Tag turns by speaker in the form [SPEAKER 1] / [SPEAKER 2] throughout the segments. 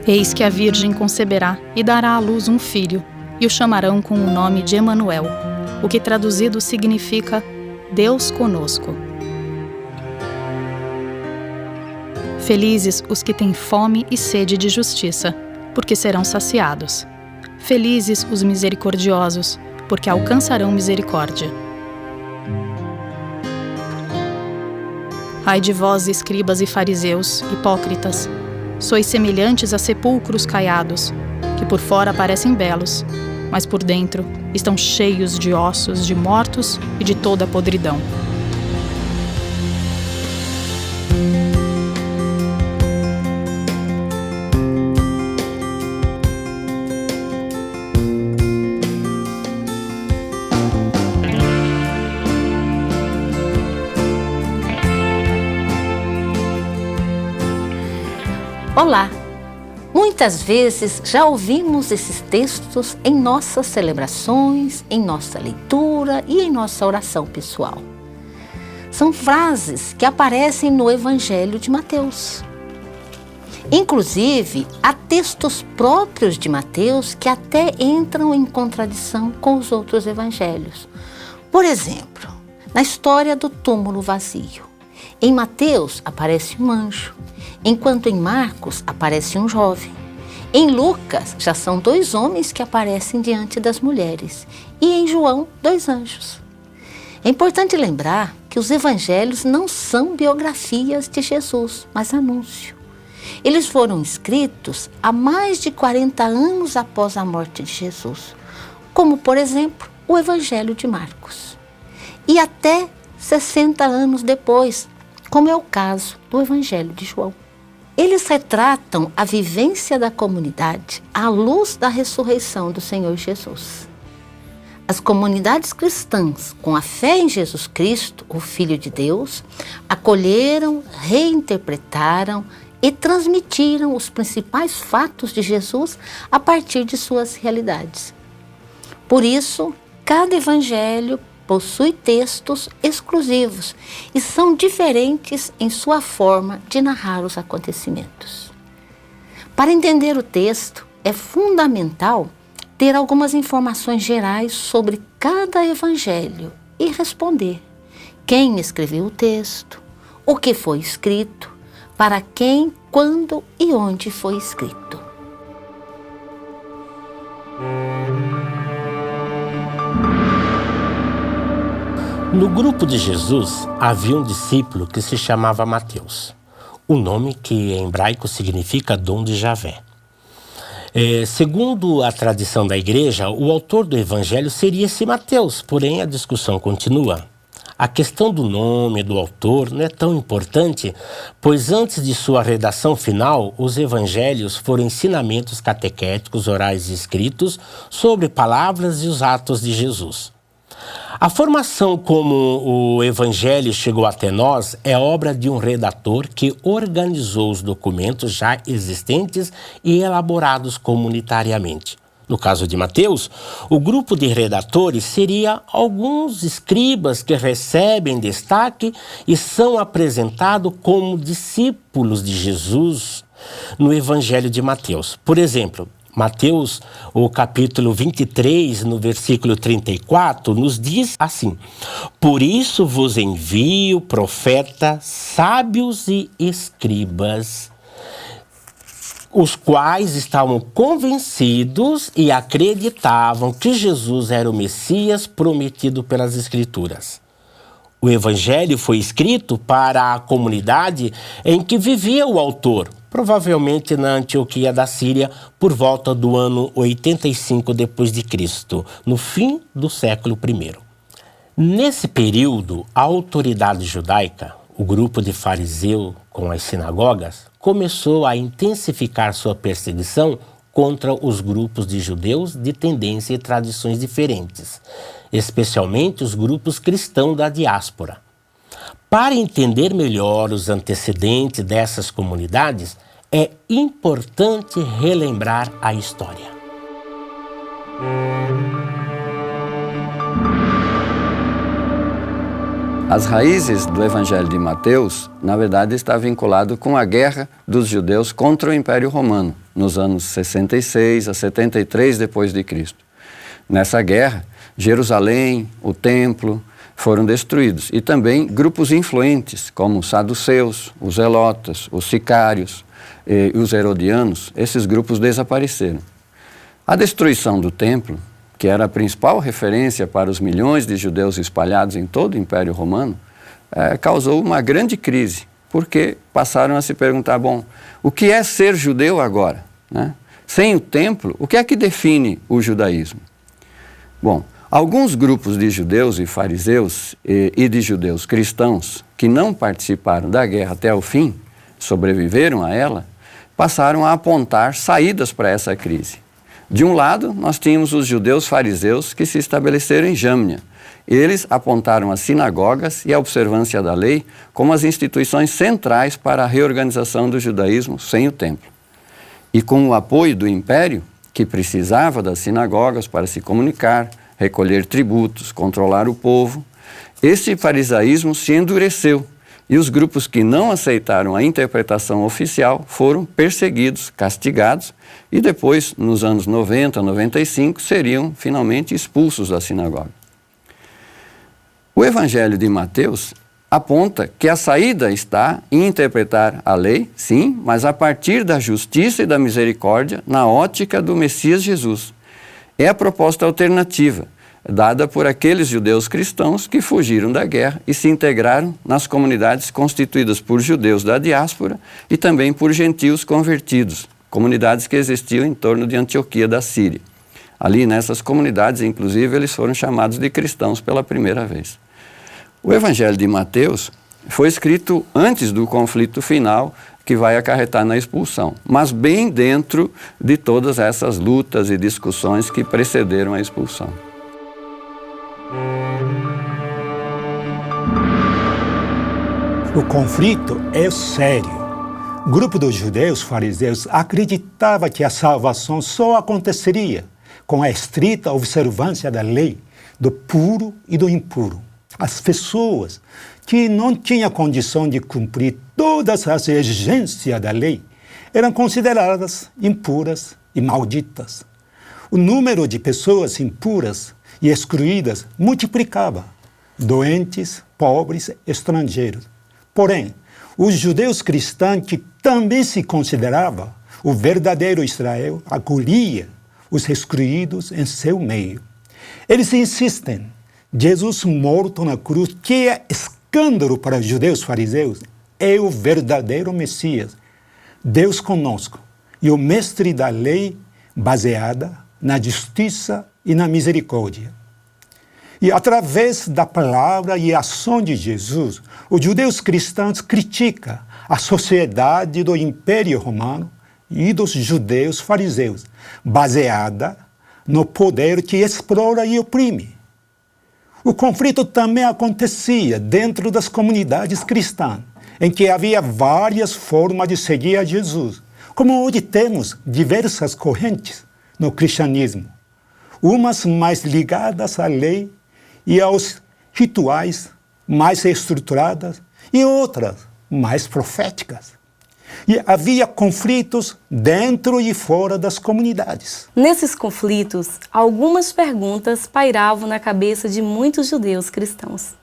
[SPEAKER 1] Eis que a Virgem conceberá e dará à luz um filho, e o chamarão com o nome de Emanuel, o que traduzido significa Deus conosco. Felizes os que têm fome e sede de justiça, porque serão saciados. Felizes os misericordiosos, porque alcançarão misericórdia. Ai de vós, escribas e fariseus, hipócritas, sois semelhantes a sepulcros caiados, que por fora parecem belos, mas por dentro estão cheios de ossos de mortos e de toda a podridão.
[SPEAKER 2] Olá! Muitas vezes já ouvimos esses textos em nossas celebrações, em nossa leitura e em nossa oração pessoal. São frases que aparecem no Evangelho de Mateus. Inclusive, há textos próprios de Mateus que até entram em contradição com os outros evangelhos. Por exemplo, na história do túmulo vazio. Em Mateus aparece um anjo, enquanto em Marcos aparece um jovem. Em Lucas já são 2 homens que aparecem diante das mulheres e em João 2 anjos. É importante lembrar que os evangelhos não são biografias de Jesus, mas anúncio. Eles foram escritos há mais de 40 anos após a morte de Jesus, como por exemplo o Evangelho de Marcos, e até 60 anos depois, como é o caso do Evangelho de João. Eles retratam a vivência da comunidade à luz da ressurreição do Senhor Jesus. As comunidades cristãs, com a fé em Jesus Cristo, o Filho de Deus, acolheram, reinterpretaram e transmitiram os principais fatos de Jesus a partir de suas realidades. Por isso, cada evangelho possui textos exclusivos e são diferentes em sua forma de narrar os acontecimentos. Para entender o texto, é fundamental ter algumas informações gerais sobre cada evangelho e responder quem escreveu o texto, o que foi escrito, para quem, quando e onde foi escrito.
[SPEAKER 3] No grupo de Jesus havia um discípulo que se chamava Mateus, o nome que em hebraico significa dom de Javé. Segundo a tradição da igreja, o autor do evangelho seria esse Mateus, porém a discussão continua. A questão do nome do autor não é tão importante, pois antes de sua redação final, os evangelhos foram ensinamentos catequéticos orais e escritos sobre palavras e os atos de Jesus. A formação como o Evangelho chegou até nós é obra de um redator que organizou os documentos já existentes e elaborados comunitariamente. No caso de Mateus, o grupo de redatores seria alguns escribas que recebem destaque e são apresentados como discípulos de Jesus no Evangelho de Mateus. Por exemplo, Mateus, o capítulo 23, no versículo 34, nos diz assim: por isso vos envio profetas, sábios e escribas, os quais estavam convencidos e acreditavam que Jesus era o Messias prometido pelas Escrituras. O Evangelho foi escrito para a comunidade em que vivia o autor, provavelmente na Antioquia da Síria, por volta do ano 85 d.C., no fim do século I. Nesse período, a autoridade judaica, o grupo de fariseus com as sinagogas, começou a intensificar sua perseguição contra os grupos de judeus de tendência e tradições diferentes, especialmente os grupos cristãos da diáspora. Para entender melhor os antecedentes dessas comunidades, é importante relembrar a história.
[SPEAKER 4] As raízes do Evangelho de Mateus, na verdade, está vinculado com a guerra dos judeus contra o Império Romano, nos anos 66 a 73 depois de Cristo. Nessa guerra, Jerusalém, o templo, foram destruídos. E também grupos influentes, como os saduceus, os zelotas, os sicários e os herodianos, esses grupos desapareceram. A destruição do templo, que era a principal referência para os milhões de judeus espalhados em todo o Império Romano, causou uma grande crise, porque passaram a se perguntar, bom, o que é ser judeu agora, né? Sem o templo, o que é que define o judaísmo? Bom, alguns grupos de judeus e fariseus e de judeus cristãos que não participaram da guerra até o fim, sobreviveram a ela, passaram a apontar saídas para essa crise. De um lado, nós tínhamos os judeus fariseus que se estabeleceram em Jâmnia. Eles apontaram as sinagogas e a observância da lei como as instituições centrais para a reorganização do judaísmo sem o templo. E com o apoio do império, que precisava das sinagogas para se comunicar, recolher tributos, controlar o povo, esse farisaísmo se endureceu e os grupos que não aceitaram a interpretação oficial foram perseguidos, castigados e depois, nos anos 90, 95, seriam finalmente expulsos da sinagoga. O Evangelho de Mateus aponta que a saída está em interpretar a lei, sim, mas a partir da justiça e da misericórdia na ótica do Messias Jesus. É a proposta alternativa, dada por aqueles judeus cristãos que fugiram da guerra e se integraram nas comunidades constituídas por judeus da diáspora e também por gentios convertidos, comunidades que existiam em torno de Antioquia da Síria. Ali nessas comunidades, inclusive, eles foram chamados de cristãos pela primeira vez. O Evangelho de Mateus foi escrito antes do conflito final que vai acarretar na expulsão, mas bem dentro de todas essas lutas e discussões que precederam a expulsão.
[SPEAKER 5] O conflito é sério. O grupo dos judeus fariseus acreditava que a salvação só aconteceria com a estrita observância da lei, do puro e do impuro. As pessoas que não tinham condição de cumprir todas as exigências da lei eram consideradas impuras e malditas. O número de pessoas impuras e excluídas multiplicava, doentes, pobres, estrangeiros. Porém, os judeus cristãos, que também se consideravam o verdadeiro Israel, acolhia os excluídos em seu meio. Eles insistem, Jesus morto na cruz, que é escândalo para os judeus fariseus, é o verdadeiro Messias, Deus conosco, e o mestre da lei baseada na justiça e na misericórdia. E através da palavra e ação de Jesus, os judeus cristãos criticam a sociedade do Império Romano e dos judeus fariseus, baseada no poder que explora e oprime. O conflito também acontecia dentro das comunidades cristãs, em que havia várias formas de seguir a Jesus, como hoje temos diversas correntes no cristianismo, umas mais ligadas à lei e aos rituais mais estruturadas e outras mais proféticas. E havia conflitos dentro e fora das comunidades.
[SPEAKER 6] Nesses conflitos, algumas perguntas pairavam na cabeça de muitos judeus cristãos.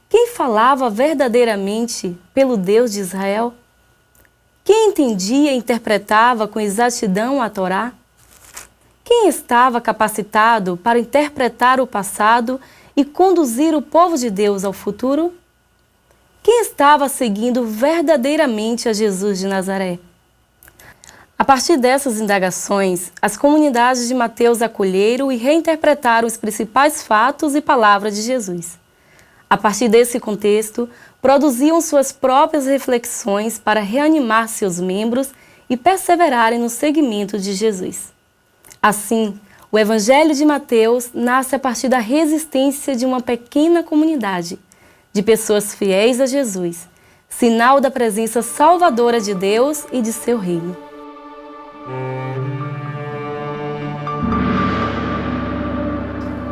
[SPEAKER 6] Quem falava verdadeiramente pelo Deus de Israel? Quem entendia e interpretava com exatidão a Torá? Quem estava capacitado para interpretar o passado e conduzir o povo de Deus ao futuro? Quem estava seguindo verdadeiramente a Jesus de Nazaré? A partir dessas indagações, as comunidades de Mateus acolheram e reinterpretaram os principais fatos e palavras de Jesus. A partir desse contexto, produziam suas próprias reflexões para reanimar seus membros e perseverarem no seguimento de Jesus. Assim, o Evangelho de Mateus nasce a partir da resistência de uma pequena comunidade de pessoas fiéis a Jesus, sinal da presença salvadora de Deus e de seu reino.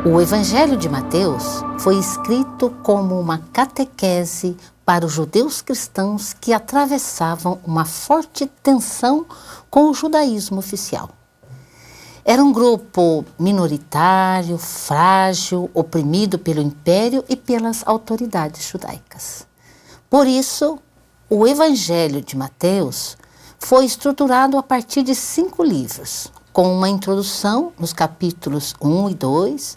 [SPEAKER 2] O Evangelho de Mateus foi escrito como uma catequese para os judeus cristãos que atravessavam uma forte tensão com o judaísmo oficial. Era um grupo minoritário, frágil, oprimido pelo império e pelas autoridades judaicas. Por isso, o Evangelho de Mateus foi estruturado a partir de 5 livros, com uma introdução nos capítulos 1 e 2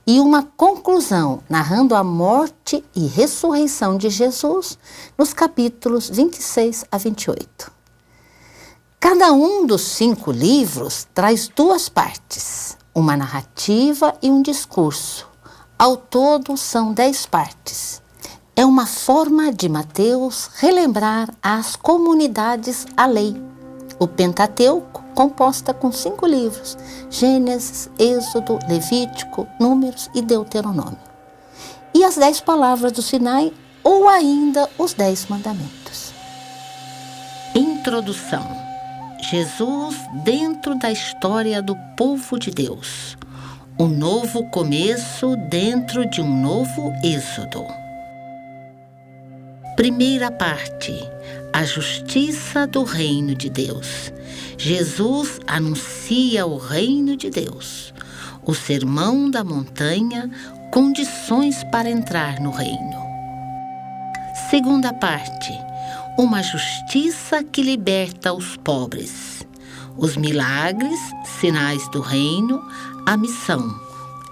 [SPEAKER 2] e uma conclusão narrando a morte e ressurreição de Jesus nos capítulos 26 a 28. Cada um dos 5 livros traz 2 partes, uma narrativa e um discurso. Ao todo, são 10 partes. É uma forma de Mateus relembrar às comunidades a lei, o Pentateuco, composta com 5 livros, Gênesis, Êxodo, Levítico, Números e Deuteronômio. E as 10 palavras do Sinai, ou ainda os 10 mandamentos. Introdução. Jesus dentro da história do povo de Deus. Um novo começo dentro de um novo êxodo. Primeira parte. A justiça do reino de Deus. Jesus anuncia o reino de Deus. O sermão da montanha, condições para entrar no reino. Segunda parte. Uma justiça que liberta os pobres. Os milagres, sinais do reino, a missão,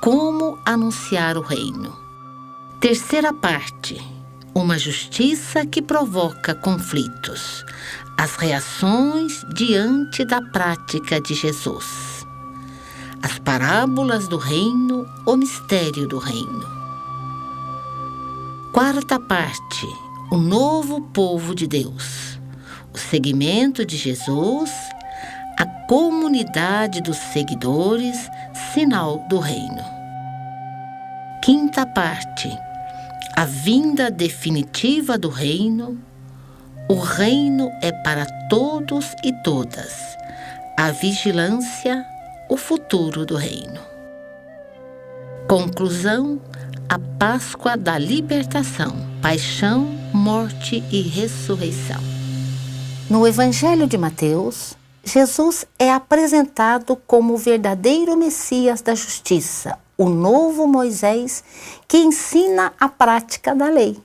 [SPEAKER 2] como anunciar o reino. Terceira parte. Uma justiça que provoca conflitos. As reações diante da prática de Jesus. As parábolas do reino, o mistério do reino. Quarta parte. O novo povo de Deus. O seguimento de Jesus, a comunidade dos seguidores, sinal do reino. Quinta parte. A vinda definitiva do reino. O reino é para todos e todas. A vigilância, o futuro do reino. Conclusão, a Páscoa da libertação, paixão, morte e ressurreição. No Evangelho de Mateus, Jesus é apresentado como o verdadeiro Messias da justiça, o novo Moisés que ensina a prática da lei.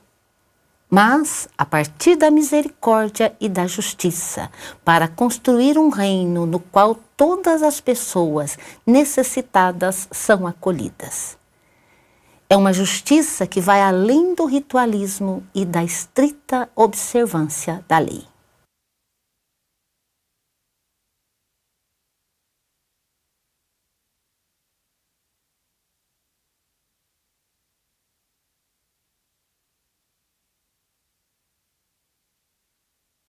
[SPEAKER 2] Mas a partir da misericórdia e da justiça, para construir um reino no qual todas as pessoas necessitadas são acolhidas. É uma justiça que vai além do ritualismo e da estrita observância da lei.